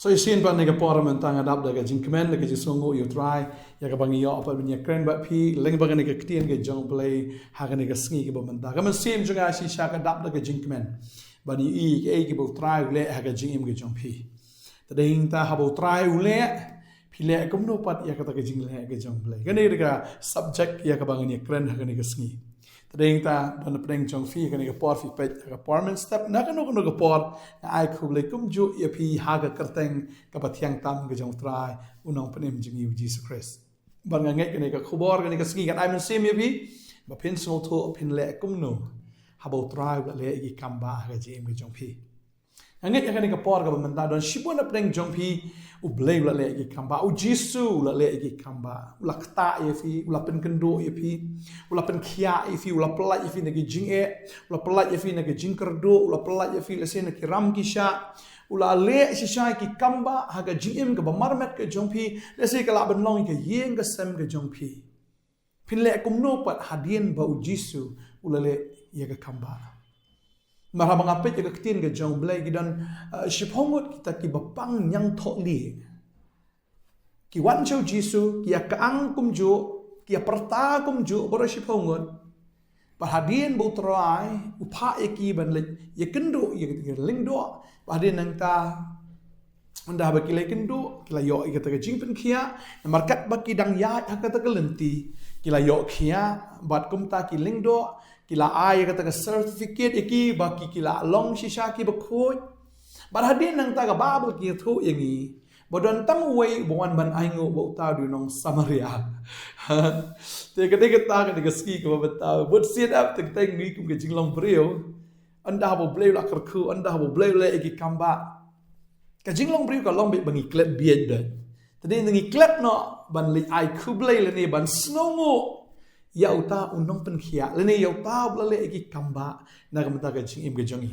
So isin pa nega pora mentang adap daga jingkemen daga jisongo you try ya ka bangi yo apa binya kren ba pi leng ba nega ktien ge jong play ha ga nega sngi ke bamenta ka man sim junga si sha ka dap daga jingkemen bani i ke ge bo try le ha ga jingim ge jong pi tading ta ha bo try le pi le kum no pat ya ka ta ge jing le ge jong play ga nega subject ya ka bangi kren ha ga nega sngi tading ta ban preng jong fi ka nega por fi pet ka porman step na ka no ka por ai khuble kum ju ya pi ha ga karteng ka pathiang tam ge jong try unong panem jing yu Jesus Christ ban nga ngai ka nega khubor ka nega sngi ka ai man sim ya pi ba pin so to pin le kum no ha bo try le gi kamba ga jim ge jong pi ngai ka nega por ka ban ta don shibon na preng jong pi u blay la le gi kamba u jisu la le gi kamba u la kta ye fi u la pen kendo ye fi u la pen khia ye fi u la pla ye fi na gi jing e u la pla ye fi na gi jing kerdo u la pla ye fi la se na ki ram ki sha u la le si sha ki kamba ha ga jing em ga ba marmet ke jong pi le se ka la ban long ke yeng ga sem ga jong pi pin le kum no pat hadien ba u jisu u la le ye ga kamba mara bang apet ya ketin ke jong blai gidan shiphogut kita ki bapang nyang tholi ki wan chau jisu ki akaang kumju ki perta kumju boro shiphongut perhadian bu trai upha ki ban le ye kendo ye lingdo perhadian nang ta anda ba ki le kendo ki la yo ki ta jing pen khia markat ba ki dang ya ka ta lenti ki la yo khia bat kum ta ki lingdo kila ai kata ka certificate iki baki kila long shisha ki bakhoi bar hadin nang ta ka babel ki thu yangi bodon tang wei bon ban ai ngo bo ta du nong Samaria te ka de ta ka de ski ko bata bot sit up te teng ni kum ke jinglong brio anda bo bleu la kerku anda bo bleu le iki kamba ka jinglong brio ka long be bangi klet biet de tadi ngi klet no ban li ai ku bleu le ni ban snongo ya uta unong pen khia le ne ya uta bla le ki kamba na ka mata ka jing im ge jongi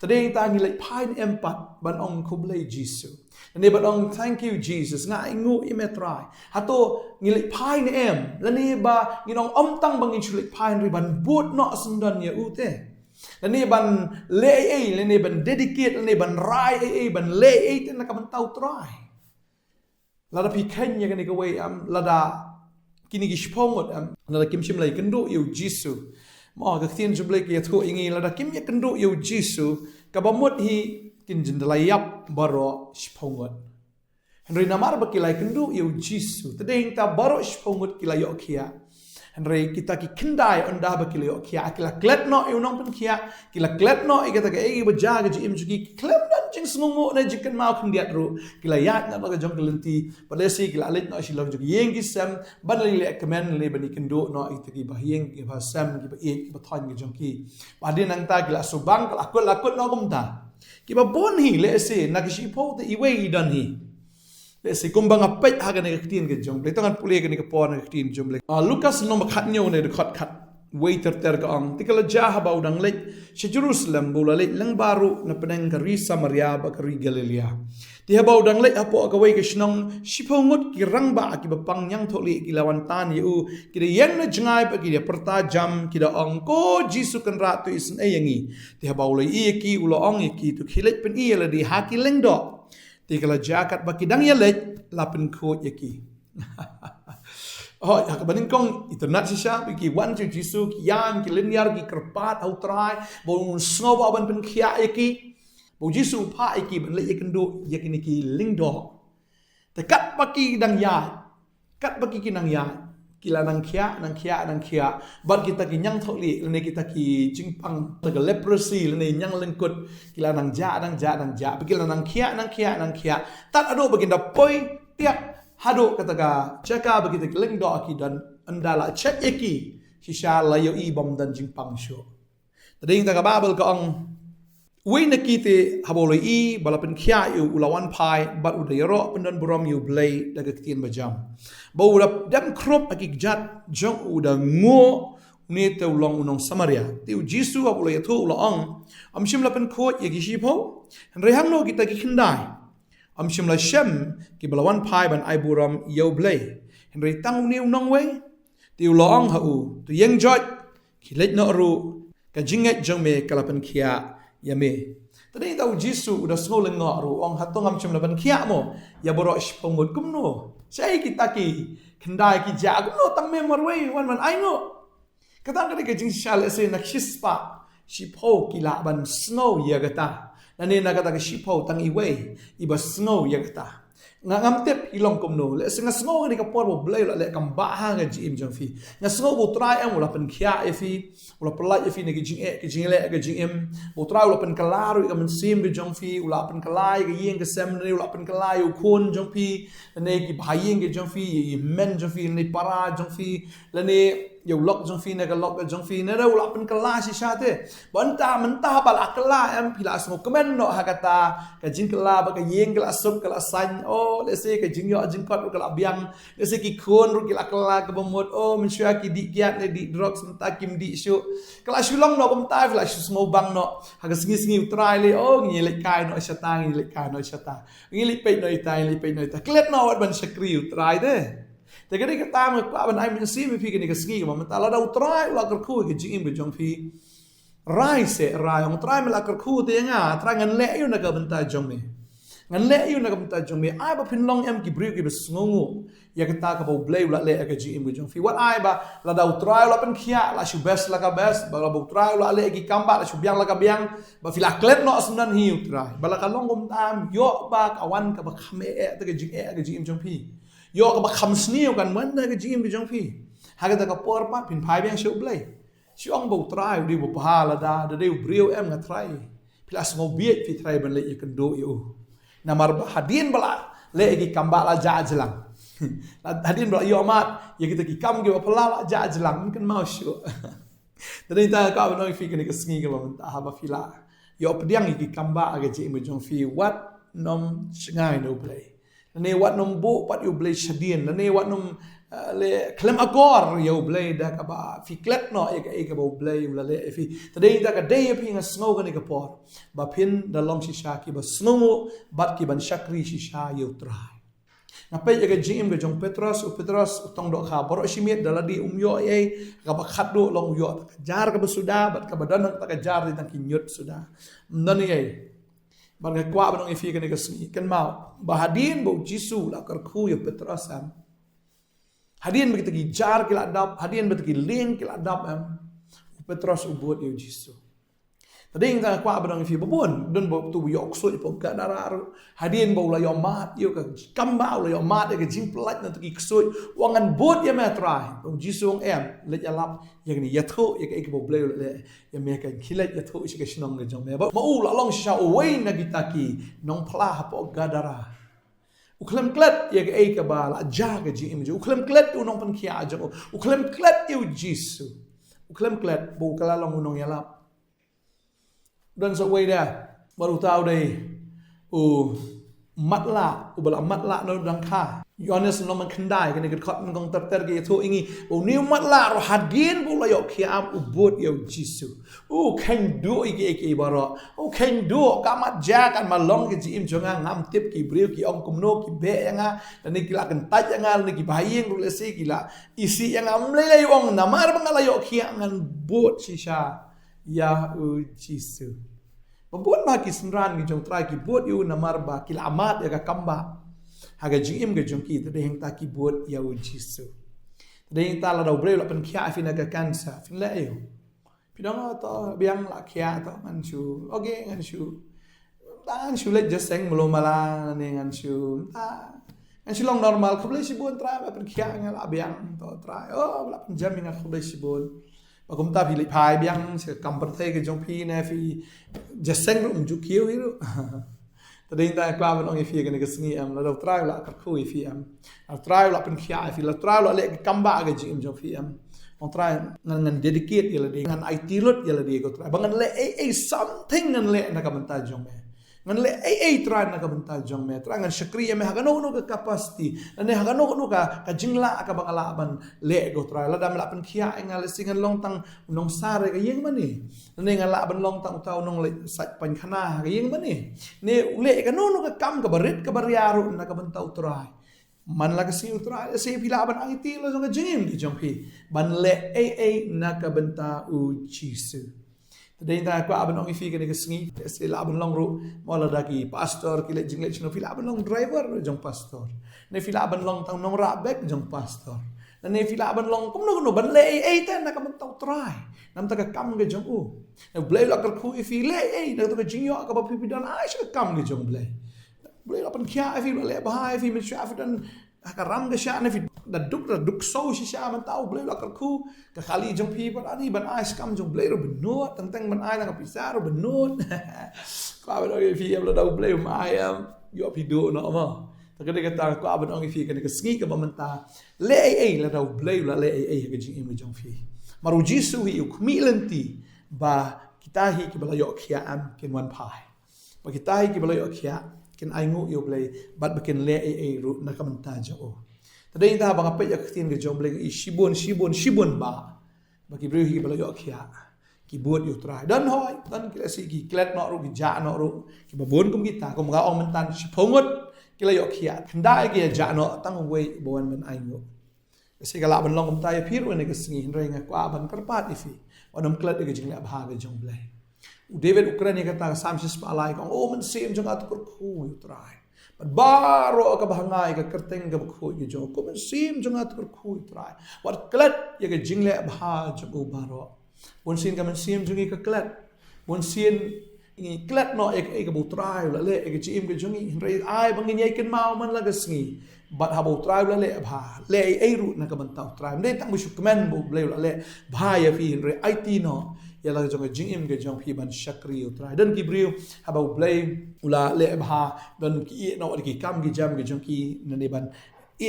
tadeng ta ni le pine empat ban ong kublai jisu ne ban ong thank you Jesus nga ingu imetrai hato ni le pine em le ne ba ni nong om tang bang in chule pine ri ban but no sundan ya ute le ne ban le ne ban dedicate le ne ban rai ban le te na ka ban tau trai la da pi ken ya ga ni ka wei la da kini gishpongot la kim shim lai kendo yu jisu ma ga thin jublai ki thu ingi la da kim ya kendo yu jisu ka bamot hi kin jin layap baro shpongot henry namar ba ki lai kendo yu jisu tadeng ta baro shpongot ki lai okia henry kita ki kendai onda ba ki lai okia akila klet no yu nong pen kia kila klet no ikata ka egi ba jaga ji im jugi klem dan jing snungo na jikan mau kin diat ru kila yat na ba jong kelenti palesi kila alit no silong jugi yeng ki sam ban le kemen le bani kendo no itaki ba yeng ki ba sam ki ba e ki ba thon ki jong ki ba din nang ta kila subang kala akut no gumta ki ba bon hi le se na ki shi po te iwe i dan hi le se kumbang apet ha ga ne ka tin ke jong le tangan pule ke ne ka por ne ka tin jong le Lukas no ma khat nyo ne de khat waiter ter ka ang tikala jaha ba udang le si Jerusalem bula le lang baru na peneng ka ri Samaria ba ka ri Galilea ti ha ba udang le apo ka wei ka shnong sipongut ki rang ba ki ba pang nyang tholi ki lawan tan yu ki de yang na jangai ba ki de perta jam ki da ong ko jisu kan ra tu isen e yangi ti ha ba ule i ki ulo ong ki tu khilet pen i la di ha ki leng do tikala jakat ba ki dang ya le la pen ko yaki oh ya kabanin kong internet siya ki wan ju jisu ki yan ki linear ki kerpat au try bo snow ban pen khia ki bo jisu pa ki ban le kendo yakini ki lingdo te kat baki dang ya kat baki ki nang ya kila nang khia bat kita ki nyang tholi le kita ki jingpang ta leprosy le nyang lengkut kila nang ja bikila nang khia tat ado baginda poi tiap hado kataga ceka begitu keleng do aki dan andala cek eki shisha layo i bom dan jingpang sho tading ta babel ka ang we nakite habolo i balapen khia yu ulawan pai bat udayro pendan buram yu blay daga kitin bajam bo udap dam krop aki jat jong uda ngo ni te ulong unong Samaria ti jisu habolo yathu ulong amshim lapen khot yegi shipo rehang no kita ki khindai amshim la shem ki balawan pai ban ai buram yo blay henry tang niu nong we ti ulong ha u tu yeng jot ki let no ru ka jinget jong me kalapan khia yame Tadi tahu Jisu udah sengol lengok ru ong hatong am cem laban kia mo ya borok pengmut kumno. Saya kita ki kendai ki ja kumno tang memor wei wan man ai no. Kata kada ke jing shal ese nak shispa shipo ki la ban snow ya gata. Nani na kata ke shipo tang i wei iba snow ya gata. Ngam tep ilong kumno le senga snow ni ka por bo blai le kam ba ha ga ji im jong fi. Nga snow bo try am ula pen kia e fi ula pelai e fi ne ki jing le ga jing im bo try ula pen kalaru ka men sim bi jong fi ula pen kalai ga yeng ka sem ne ula pen kalai u kun jong fi ne ki bhayeng ga jong fi men jong fi ne para jong fi le ne yo lok jong fi ne ka lok jong fi ne ula pen kalai si sha te banta mentah bal akla am pila smo kemen no ha kata ka jing kala ba ka yeng kala sup kala san oh let's say ka jing yo jing kot kala biang let's say ki kun ru kala kala ka bomot oh mensyua ki di kiat ne di drugs menta kim di syu kala shulong no bomta fla shu smo bang no ha ka singi try le oh ngi le kai no shata ngi le kai no shata ngi le pe no itai le pe no itai klet no wat ban shakri try deแต่ก็ได้ก็ตามกับป้าบันไอมันซีไม่พี่กันนี่ก็สกี้กับมันแต่เราเราตรายเรากระคู่กับจิงไปจงพี่ไรเสไรของตรายมันเรากระคู่แต่ยังไงตรายเงินเละอยู่ในกับมันตาจงมีเงินเละอยู่ในกับมันตาจงมีไอ้บ้าพินลองเอ็มกี่บริวกี่เป็นสงงูอยากตากับเราเบลย์ละเละกับจิงไปจงพี่วัดไอ้บ้าเราเราตรายเราเป็นขี้ยาเราชูเบสละกับเบสบ้าเราตรายเราเละกี่กัมบ้าเราชูเบียงละกับเบียงบ้าฟิลาเคล็ดเนาะสำนักหิวตรายบ้าเราก็ลองกมตามย่อบ้ากับวันกับบ้าคำแต่กับจิงจงพี่ยอกับคำสนียวกันเหมือนกับจิมกับจงพี่หากแต่กับปอร์ปะพินพายเบียงเชื่อเบลย์ช่วงบุตรายดีบุพาละดาเดี๋ยวบริวเอ็มกับไทรพิลาสงบเบียดพิไทรบันเลยกันดูอยู่นามาร์บฮัดดินบลาเละกี่คำบาลาจ่าจลังฮัดดินบลายอมาดยังkitaกี่คำกี่ว่าพลาละจ่าจลังมันกันมาชัวแต่ในตาก็เป็นน้องฟิกันนี่ก็สงีกันว่ามันตาฮับฟิลายอปเดียงกี่คำบากับจิมกับจงฟีวัดนมง่ายดูเบลย์นี่วัดนมบุปัดอยู่เบลย์ชดินนี่วัดนมเลเคลมอากอร์อยู่เบลย์ได้กับว่าฟิกเล็ดเนาะเอกบ่เบลย์ละเลฟิแต่ได้แต่ก็ได้พิงสโนกันนี่ก็พอบ่พินดลองชิชาkiบ่สโนบัดki ban shakri shishaอยู่ตรายนับไปยังกับจิมกับจงเปโตรสต้องดอกขาบรอชิมิดดลดีย่อกับบักขัดดูลองย่อตะจาร์กับสุดาบัดกับบัดนังตะจาร์ที่ตั้งกินยุดสุดานั่นนี่บางกว่าบางฟิกันนี่ก็สงีกันมาบาฮัดินบ่จิสูละกระคู่อยู่เปโตรสัมฮัดินbegitu gijar kila dapฮัดินbegitu ling kila dapเปโตรสอุบวดอยู่จิสูแต่เองก็กว่าบางฟิบ่นดนบ่tu yok so ipo ka dararuฮัดินบ่la yomatอยู่กับกัมบ่าla yomatกับจิมปลัดนั่นตะกี้กสุยว่างันบดยาแม่ตรายบ่จิสูงเลจะรับอย่างนี้ยะโทอย่างไอ้บ่เบลเลยยาแม่กันคิเลยะโทอิกะชนองกะจงแม่บ่มาอูละลองชาโอเวนะกิตากีน้องพลาฮะปอกกาดาราอุคลมเคล็ดอย่างไอ้กะบาละจากะจิมอุคลมเคล็ดอุน้องปันขี้อาจงอุคลมเคล็ดอยู่จิสูอุคลมเคล็ดบ่กะละลองอุน้องยะลับdan seway dah baru tahu deh matla ubala matla no dangka Yohanes no mengkendai kini kedkot mengkong terter gitu ini ni matla roh hadin pula yok kiam ubud yo jisu kan do iki baro kan do kamat jakan malong ke jim jonga ngam tip ki briu ki ong kumno ki be yanga dan ni kila kentaj yanga ni ki baying rulesi kila isi yang amlele ong namar bangala yok kiam ngan bud sisa ya jisu Pembuat bagi senran ki jong try ki buat you namar ba ki amat ya ka kamba haga jim ke jong ki tade heng ta ki buat ya jisu tade heng ta la do bre la pen khia fina ka kansa fin la yo pidong to biang la khia to ngan chu okay ngan chu dan chu le just seng melo mala ne ngan chu ta ngan chu long normal khuble si buat try ba pen khia ngal la biang to try oh la pen jam ngan khuble si buat Bagum ta pilih pai biang se kamper te ke jong pi ne fi jaseng rum ju kiu hiru tadi ta kwa ban ong fi ke ne ke sngi am la do trai la ka khu fi am la trai la pen khia fi la trai la le kamba ke jim jong fi am ong trai ngan dedicate ya la de ngan IT lot ya la de ko trai bangan le something ngan le na ka banta jong me ngan le try na ka banta jong me try ngan shakriya me hagano no ka capacity ane hagano no ka jingla ka bangala ban le go try la dam la pen khia ngal singan long tang nong sare ka yeng mani ane ngal la ban long tang utaw nong le sat pan khana ka yeng mani ne le ka no ka kam ka barit ka baryaru na ka banta utray man la ka si utray se pila ban IT la jong jing di jong pi ban le na ka banta u jisu Tadeng ta kwa aban ong ifi kani kesengi sila aban long ru mola daki pastor kile jingle chino fila aban long driver jong pastor. Ne fila aban long tang nong rabek jong pastor. Ne fila aban long kum no ban le ten na kam tau try. Nam ta ka kam ge jong u. Ne blay la kar khu ifi le na to ka jingyo ka ba pipi dan ai sha kam ge jong blay. Blay la pan kya ifi le ba ifi mi sha dan ka ram ge sha ne fi da duk so si sha man tau blay la kar khu ka khali jong pi ban ani ban ai skam jong blay ro benot tang ban ai na ka pisa ro benot. Ka ba ifi am la da blay mai yo pi do no ma. Takde kata ko aban ong ifi kan ke sngi ka bamanta le la da blay la le ke jing im jong fi maru jisu hi ukmilanti ba kita hi ki bala yo khia am ken wan pai ba kita hi ki bala yo khia ken ai ngu yo blay bat ba ken le ru na kamanta jo tadai ta ba ka pe ya khin ke jong blay i shibon ba ki bru hi bala yo khia ki buat yo try dan hoi dan ki si ki klet no ru ki ja no ru ki ba bon kum kita ko mga ong mentan sipongot kila yo khia khandai ki ja no tang we bon men ai ngo si kala ban long ta ya phiru ne ka singi hindrai nga kwa ban karpat ifi onam klat ke jing la bha ge jong blai u David Ukraine kata samsis pa lai kong men sim jong at kur khu yo try but baro ka bahangai ka kerteng ka khu yo jong ko men sim jong at kur khu yo try wat klat ye ke jing la bha jong u baro bon sin ka men sim jong ka klat bon sin ini klat no ek bu try la le ek chim ke jong hindrai ai bang ni ken mau man la ga singi but habo try la le bha le ai ru na ka ban tau try ne tang bu shukman bu ble la le bha ya fi hindrai IT no ya la jong jing im ke jong phi ban shakri u try dan ki briu habo ble ula le bha dan ki no ki kam ki jam ke jong ki ne ban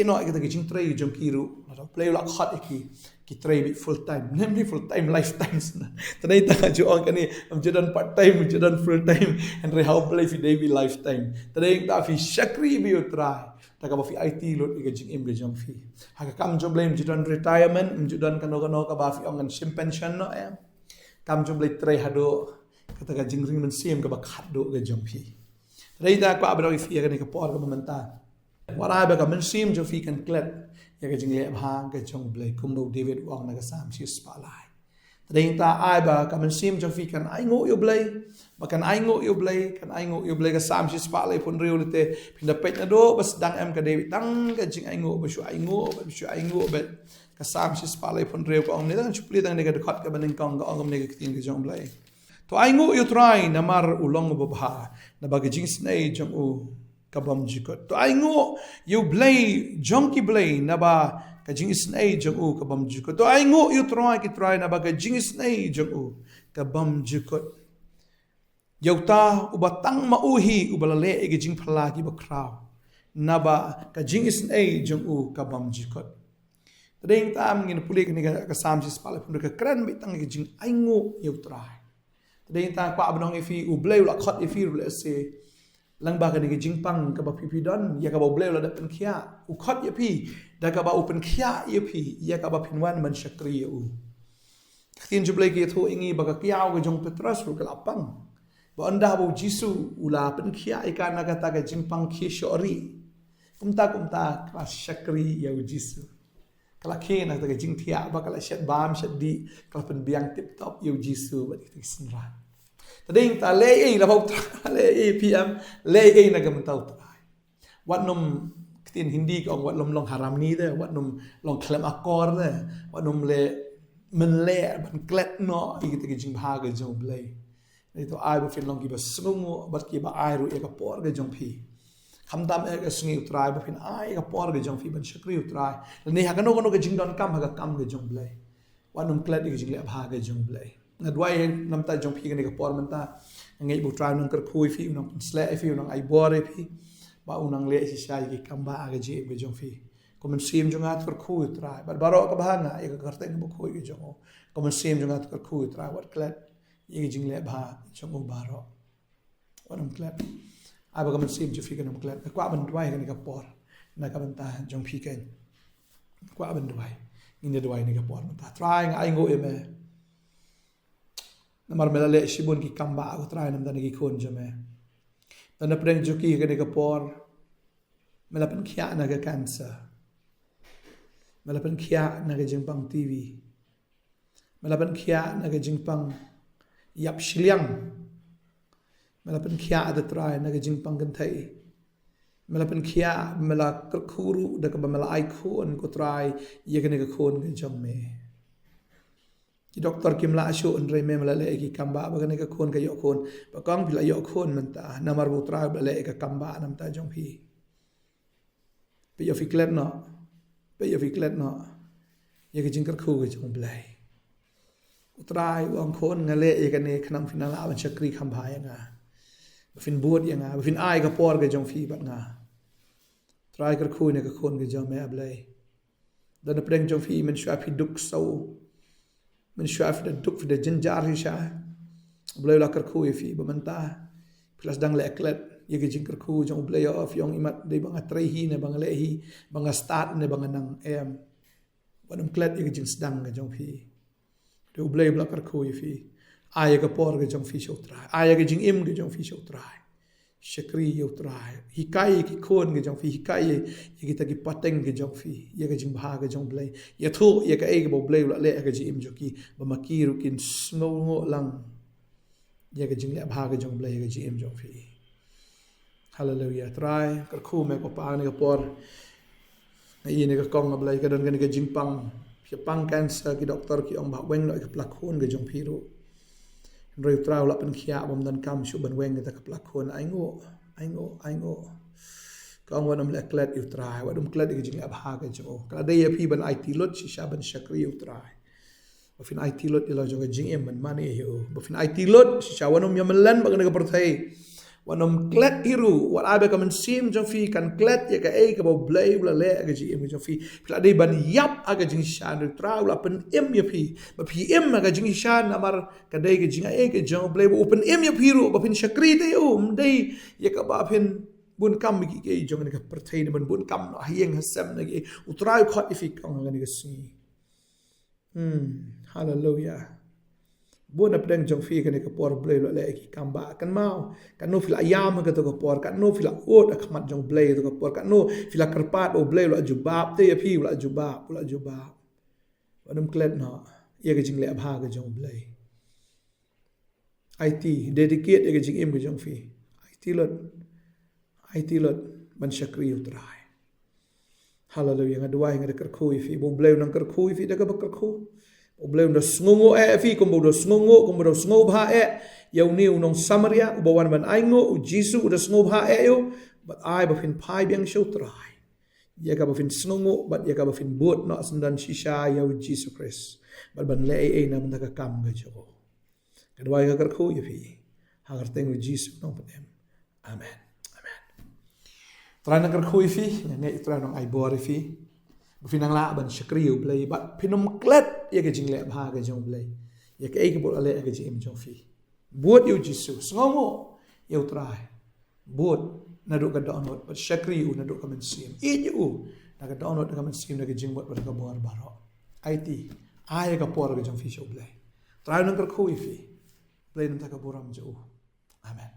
no ek ta ki jing try jong ki ru la ble la khat ki try bi full time nem full time lifetime na tanai ta jo ang kani am jadan part time jadan full time and re how play fi day bi lifetime tanai ta fi shakri bi u try ta ka fi IT lot ke jing im ge jong fi ha ka kam jom blame jadan retirement jadan kano ka ba fi ang sim pension no kam jom blame try hado kata ka jing ring men sim ka ba khat do ge jong fi tanai ta ka ba fi ka ni ka por ka manta wara ba ka men sim jo fi kan klet ya ke jing le bha ke jong blai kumbo David wang na ka sam si spalai tadeng ta ai ba ka men sim jong fi kan ai ngo yo blai ba kan ai ngo yo blai ka sam si spalai pun riu lete pinda pet na do bas dang em ka David dang ka jing ai ngo ba shu ai ngo ba ka sam si spalai pun riu ko ong ne dang chupli dang ne ka khat ka baning kong ka ong ne ka tin ke jong blai to ai ngo yo try na mar ulong bo bha na ba ke jing snai jong u kabam jikot to ai ngo you blay jonky blay na ba ka jing snai jong u kabam jikot to ai ngo you try na ba ka jing snai jong u kabam jikot yauta ubatang mauhi ubalale e jing phala ki ba kraw na ba ka jing snai jong u kabam jikot tadeng tam ngin pulik ni ka sam si spala pun ka kran bi tang jing ai ngo you try tadeng ta kwa abnong ifi u blay la khat ifi le se lang ba ka ni jingpang ka ba pipi don ya ka ba bleu la da pen khia u khat ya pi da ka ba open khia ya pi ya ka ba pinwan man shakri u tin ju blai ki tho ingi ba ka kiao ka jong petras ru ka lapang ba anda ba jisu ula pen khia ika na ka ta ka jingpang khi shori kumta ka shakri ya u jisu kala ke na ta ka jing thia ba kala shat bam shat di kala pen biang tip top ya u jisu ba ti sinra tadeng ta le la bau le PM le na gam tau trai wat nom tin hindi ko wat lom long haram ni de wat nom long klem akor de wat nom le men le ban klet no i te jing bha ge jong blai ni to ai ba fin long ki ba sungu ba ki ba ai ru e ka por ge jong phi kham dam e ka sngi utrai ba fin ai ka por ge jong phi ban shakri utrai ni ha ka no ge jing don kam ha ka kam ge jong blai wat nom klet ge jing le bha ge jong blai na dwai nam ta jong phi ni ka por man ta ngai bu trai nang kar khui fi nang sle fi nang ai bore fi ba unang le si sai ki kamba aga ji be jong fi komen sim jong at kar khui trai ba baro ka ba na e ka karte bu khui ki jong komen sim jong at kar khui trai wat klet ye jing le ba jong u baro wanam klet ai ba komen sim ju fi kan klet kwa ban dwai ni ka por na ka ban ta jong phi ken kwa ban dwai ni dwai ni ka por man ta trai ngai ngo e me namar mela le shibun ki kamba aku try nam dani ki khon jame dan apreng joki ke ka por mela pen khia na ka cancer mela pen khia na ka jingpang TV mela pen khia na ka jingpang yap shiliang melapen kia ada try naga jing pangkan thai melapen kia mela kerkuru dak mela ai khon ko try ye kene ka khon ke jong me ki doktor kim la ashu an re me mela le ki kamba ba kene ka khon ka yo khon ba kang bila yo khon man ta namar bu try ba le ka kamba nam ta jong phi pe yo fiklet no ye ka jing kerku ke jong blai utrai wang khon ngale ye kene khnam finala ban chakri khamba ya nga fin buat ya nga fin ai ka por ke jong phi bat nga try kerku ne ka khon ke jong me ablai dan preng jong phi men shwa phi duk sau men shwa phi duk phi de jinjar hi sha blai la kerku ye phi ba man ta plus dang le eklet ye ke jing kerku jong blai of yong imat de bang atrai hi ne bang le hi bang start ne bang nang em wanam klet ye ke jing sedang ke jong phi de blai bla kerku ye phi ai ka por ke jong phi show try ai ke jing im ke jong phi show try shakri yo try hikai ki khon ke jong phi hikai ye ki ta ki pateng ke jong phi ye ke jing bha ke jong blai ye thu ye ka e ke bo blai la le ke ji im jo ki ba ma ki ru kin snow ngo lang ye ke jing le bha ke jong blai ke ji im jong phi hallelujah try kar khu me ko pa ne ko por ngai ne ka kong blai ka don ke jing pang phi pang cancer ki doctor ki ong ba weng lo ke plak khon ke jong phi ru rồi trao lại bên kia bom dan cam chụp bên quanh người ta cặp khuôn anh ngô con quan âm lại kẹt yêu trai và đúng kẹt cái chuyện áp ha cái chỗ cái đây là phi bên IT lót chỉ sa bên shakri yêu trai và phiên IT lót là cho cái chuyện em mình mani hiểu và phiên IT lót chỉ sa quan âm nhầm lần bằng cái bậc thầy quan âm kẹt hiru và ai bây giờ mình xem trong phi cần kẹt ya cái cái bao blay là lẽ cái chuyện em trong phi là đây bên yap cái chuyện sa rồi trao lại bên em ya phi và phi em cái chuyện sa namar cái đây cái chuyện cái trong blay open em ya phi ru và phiên shakri đây đây ya cái ba phiên buôn cam cái trong cái bậc thầy này mình buôn cam nó hieng hasem này cái utrai khot ifik ang cái si hallelujah buôn ap deng jong phi kan ka por blay lo le ki kamba kan mau kan no fil ayam ka to ka por kan no fil ot akhmat jong blay to ka por kan no fil karpat o blay lo jubab te phi lo jubab wadam klet no ye ka jing le abha ka jong blay IT dedicate ye ka jing im ka jong phi IT lot man shakri utrai hallelujah ngadwa ngada kar khui phi bo blay nang kar khui phi da ka bakar khu Oblem do sngongo phi kombo do sngo bha yau niu nong Samaria ubawan ban aingo u Jisu do sngo bha yo but I ba fin pai biang show try ya ka ba fin sngongo but ya ka ba fin bot no sandan shisha yau Jesus Christ but ban le na man ka kam ga jo kadwa ka kar khu ya phi hagar teng Jesus no patem amen trai na kar khu phi ngai trai nong ai bor phi Finang la ban shakri u play but pinom klet ye ke jingle bha ke jong play ye ke ek bol ale ke jim jong fi buat yu jisu sngomo yu try buat na do ka download but shakri u na do ka men sim e u na ka download ka men sim na ke jing buat ka bor baro IT ai ka por ke jong fi show play try nang kar khu fi play nam ta ka boram jo amen